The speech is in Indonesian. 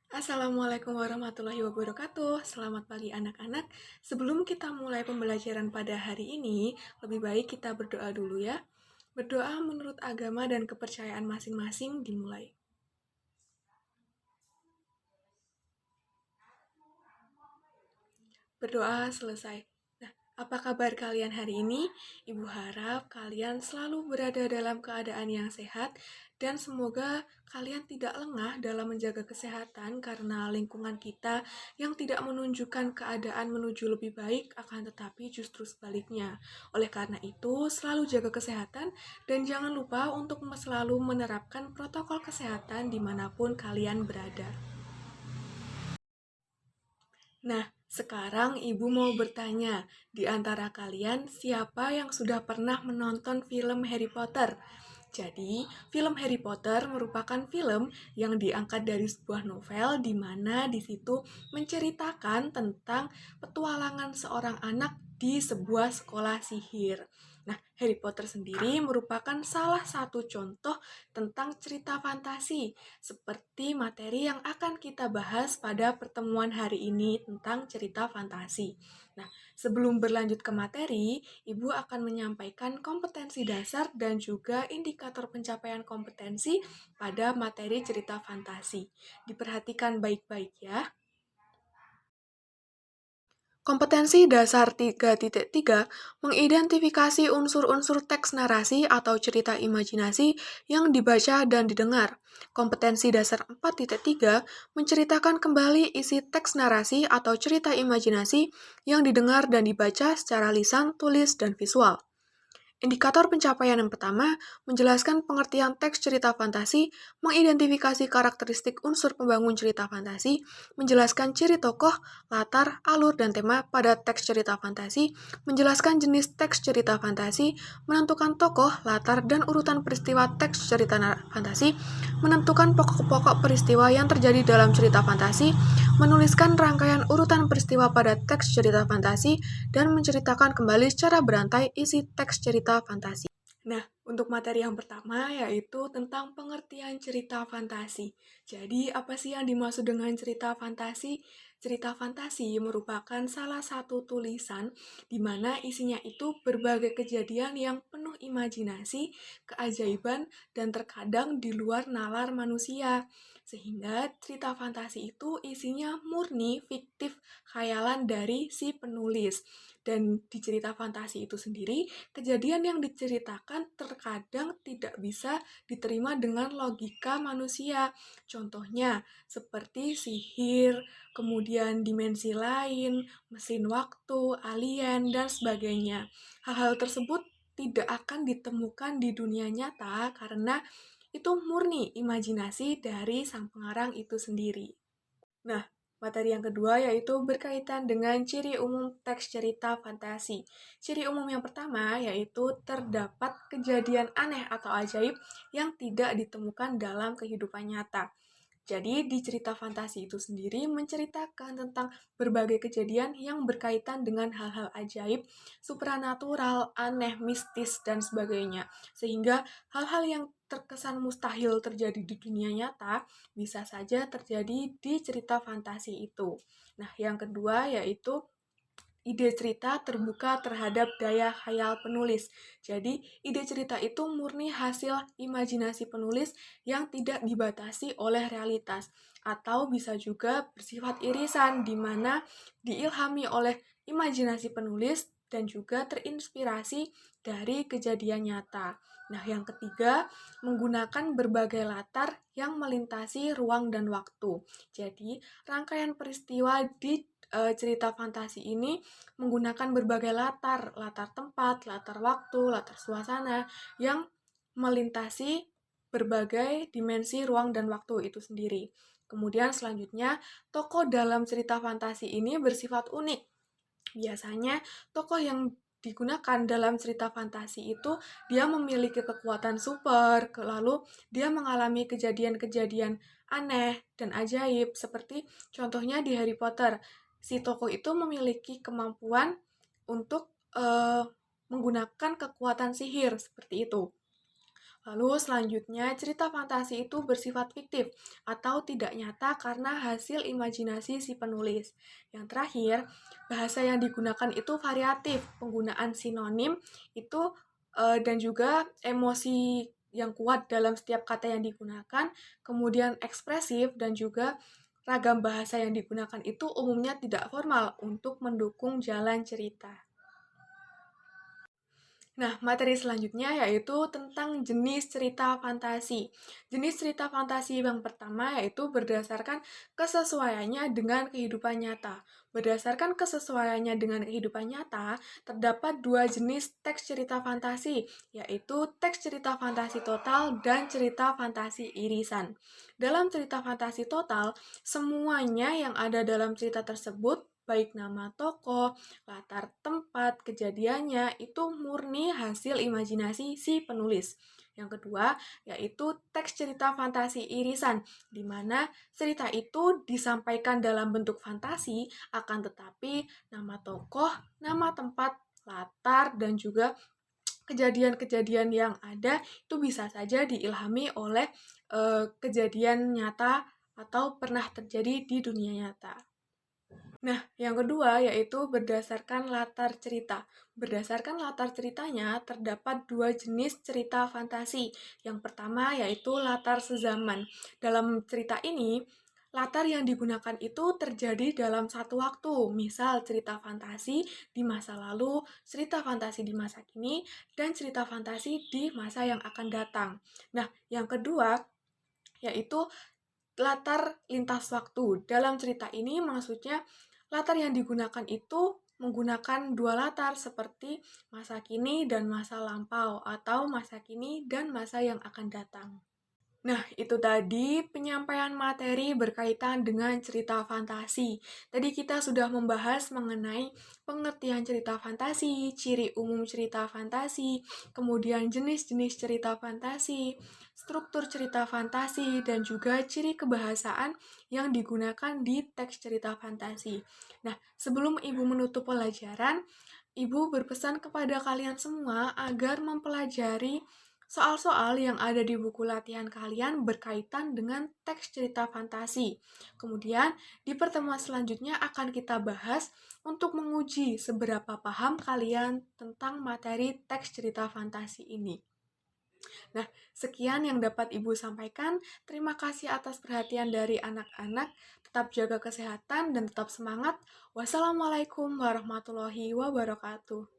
Assalamualaikum warahmatullahi wabarakatuh. Selamat pagi anak-anak. Sebelum kita mulai pembelajaran pada hari ini, lebih baik kita berdoa dulu ya. Berdoa menurut agama dan kepercayaan masing-masing dimulai. Berdoa selesai. Nah, apa kabar kalian hari ini? Ibu harap kalian selalu berada dalam keadaan yang sehat dan semoga kalian tidak lengah dalam menjaga kesehatan karena lingkungan kita yang tidak menunjukkan keadaan menuju lebih baik akan tetapi justru sebaliknya. Oleh karena itu, selalu jaga kesehatan dan jangan lupa untuk selalu menerapkan protokol kesehatan dimanapun kalian berada. Nah, sekarang Ibu mau bertanya, di antara kalian siapa yang sudah pernah menonton film Harry Potter? Jadi, film Harry Potter merupakan film yang diangkat dari sebuah novel di mana di situ menceritakan tentang petualangan seorang anak di sebuah sekolah sihir. Nah, Harry Potter sendiri merupakan salah satu contoh tentang cerita fantasi, seperti materi yang akan kita bahas pada pertemuan hari ini tentang cerita fantasi. Nah, sebelum berlanjut ke materi, Ibu akan menyampaikan kompetensi dasar dan juga indikator pencapaian kompetensi pada materi cerita fantasi. Diperhatikan baik-baik ya. Kompetensi dasar 3.3 mengidentifikasi unsur-unsur teks narasi atau cerita imajinasi yang dibaca dan didengar. Kompetensi dasar 4.3 menceritakan kembali isi teks narasi atau cerita imajinasi yang didengar dan dibaca secara lisan, tulis, dan visual. Indikator pencapaian yang pertama menjelaskan pengertian teks cerita fantasi, mengidentifikasi karakteristik unsur pembangun cerita fantasi, menjelaskan ciri tokoh, latar, alur, dan tema pada teks cerita fantasi, menjelaskan jenis teks cerita fantasi, menentukan tokoh, latar, dan urutan peristiwa teks cerita fantasi, menentukan pokok-pokok peristiwa yang terjadi dalam cerita fantasi, menuliskan rangkaian urutan peristiwa pada teks cerita fantasi, dan menceritakan kembali secara berantai isi teks cerita fantasi. Nah, untuk materi yang pertama yaitu tentang pengertian cerita fantasi. Jadi, apa sih yang dimaksud dengan cerita fantasi? Cerita fantasi merupakan salah satu tulisan di mana isinya itu berbagai kejadian yang penuh imajinasi, keajaiban, dan terkadang di luar nalar manusia. Sehingga cerita fantasi itu isinya murni fiktif khayalan dari si penulis. Dan di cerita fantasi itu sendiri, kejadian yang diceritakan terkadang tidak bisa diterima dengan logika manusia. Contohnya, seperti sihir, kemudian dimensi lain, mesin waktu, alien, dan sebagainya. Hal-hal tersebut tidak akan ditemukan di dunia nyata karena itu murni imajinasi dari sang pengarang itu sendiri. Nah, materi yang kedua yaitu berkaitan dengan ciri umum teks cerita fantasi. Ciri umum yang pertama yaitu terdapat kejadian aneh atau ajaib yang tidak ditemukan dalam kehidupan nyata. Jadi, di cerita fantasi itu sendiri menceritakan tentang berbagai kejadian yang berkaitan dengan hal-hal ajaib, supranatural, aneh, mistis, dan sebagainya. Sehingga hal-hal yang terkesan mustahil terjadi di dunia nyata bisa saja terjadi di cerita fantasi itu. Nah, yang kedua yaitu ide cerita terbuka terhadap daya khayal penulis. Jadi, ide cerita itu murni hasil imajinasi penulis yang tidak dibatasi oleh realitas, atau bisa juga bersifat irisan, di mana diilhami oleh imajinasi penulis dan juga terinspirasi dari kejadian nyata. Nah, yang ketiga, menggunakan berbagai latar yang melintasi ruang dan waktu. Jadi, rangkaian peristiwa di cerita fantasi ini menggunakan berbagai latar tempat, latar waktu, latar suasana yang melintasi berbagai dimensi ruang dan waktu itu sendiri. Kemudian selanjutnya, tokoh dalam cerita fantasi ini bersifat unik. Biasanya tokoh yang digunakan dalam cerita fantasi itu dia memiliki kekuatan super, lalu dia mengalami kejadian-kejadian aneh dan ajaib seperti contohnya di Harry Potter. si tokoh itu memiliki kemampuan untuk menggunakan kekuatan sihir seperti itu. Lalu selanjutnya, cerita fantasi itu bersifat fiktif atau tidak nyata karena hasil imajinasi si penulis. Yang terakhir, bahasa yang digunakan itu variatif, penggunaan sinonim itu dan juga emosi yang kuat dalam setiap kata yang digunakan, kemudian ekspresif dan juga ragam bahasa yang digunakan itu umumnya tidak formal untuk mendukung jalan cerita. Nah, materi selanjutnya yaitu tentang jenis cerita fantasi. Jenis cerita fantasi yang pertama yaitu berdasarkan kesesuaiannya dengan kehidupan nyata. Berdasarkan kesesuaiannya dengan kehidupan nyata, terdapat dua jenis teks cerita fantasi, yaitu teks cerita fantasi total dan cerita fantasi irisan. Dalam cerita fantasi total, semuanya yang ada dalam cerita tersebut baik nama tokoh, latar tempat, kejadiannya itu murni hasil imajinasi si penulis. Yang kedua, yaitu teks cerita fantasi irisan, di mana cerita itu disampaikan dalam bentuk fantasi, akan tetapi nama tokoh, nama tempat, latar, dan juga kejadian-kejadian yang ada itu bisa saja diilhami oleh kejadian nyata atau pernah terjadi di dunia nyata. Nah, yang kedua yaitu berdasarkan latar cerita. Berdasarkan latar ceritanya, terdapat dua jenis cerita fantasi. Yang pertama yaitu latar sezaman. Dalam cerita ini, latar yang digunakan itu terjadi dalam satu waktu. Misal cerita fantasi di masa lalu, cerita fantasi di masa kini, dan cerita fantasi di masa yang akan datang. Nah, yang kedua yaitu latar lintas waktu. Dalam cerita ini maksudnya latar yang digunakan itu menggunakan dua latar seperti masa kini dan masa lampau atau masa kini dan masa yang akan datang. Nah, itu tadi penyampaian materi berkaitan dengan cerita fantasi. Tadi kita sudah membahas mengenai pengertian cerita fantasi, ciri umum cerita fantasi, kemudian jenis-jenis cerita fantasi, struktur cerita fantasi, dan juga ciri kebahasaan yang digunakan di teks cerita fantasi. Nah, sebelum Ibu menutup pelajaran, Ibu berpesan kepada kalian semua agar mempelajari soal-soal yang ada di buku latihan kalian berkaitan dengan teks cerita fantasi. Kemudian, di pertemuan selanjutnya akan kita bahas untuk menguji seberapa paham kalian tentang materi teks cerita fantasi ini. Nah, sekian yang dapat Ibu sampaikan. Terima kasih atas perhatian dari anak-anak. Tetap jaga kesehatan dan tetap semangat. Wassalamualaikum warahmatullahi wabarakatuh.